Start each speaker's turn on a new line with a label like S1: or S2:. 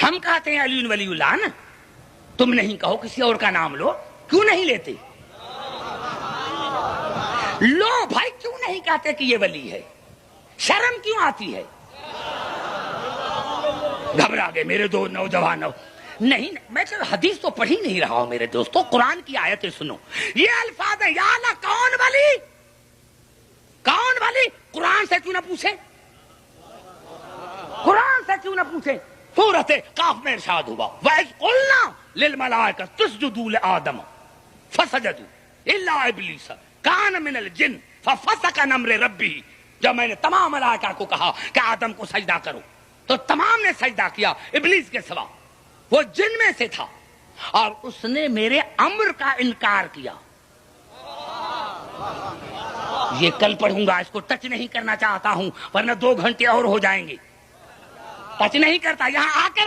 S1: ہم کہتے ہیں علی ولی اللہ نا، تم نہیں کہو، کسی اور کا نام لو، کیوں نہیں لیتے؟ لو بھائی، کیوں نہیں کہتے کہ یہ ولی ہے؟ شرم کیوں آتی ہے؟ گھبرا گئے میرے دو نوجوانوں. نہیں میں تو حدیث تو پڑھ ہی نہیں رہا ہوں میرے دوستو، قرآن کی آیتیں سنو. یہ الفاظ ہیں، یا اللہ کون ولی؟ کون ولی؟ قرآن سے کیوں نہ پوچھے؟ قرآن سے کیوں نہ پوچھے؟ سورۃ قاف میں ارشاد ہوا وَإِذْ قُلْنَا لِلْمَلَائِكَةِ اسْجُدُوا لِآدَمَ فَسَجَدُوا إِلَّا إِبْلِيسَ كَانَ مِنَ الْجِنِّ فَفَسَقَ عَنْ أَمْرِ رَبِّهِ. جب میں نے تمام ملائکہ کو کہا کہ آدم کو سجدہ کرو تو تمام نے سجدہ کیا ابلیس کے سوا. وہ جن میں سے تھا اور اس نے میرے امر کا انکار کیا. یہ کل پڑھوں گا، اس کو ٹچ نہیں کرنا چاہتا ہوں ورنہ 2 گھنٹے اور ہو جائیں گے. ٹچ نہیں کرتا، یہاں آ کر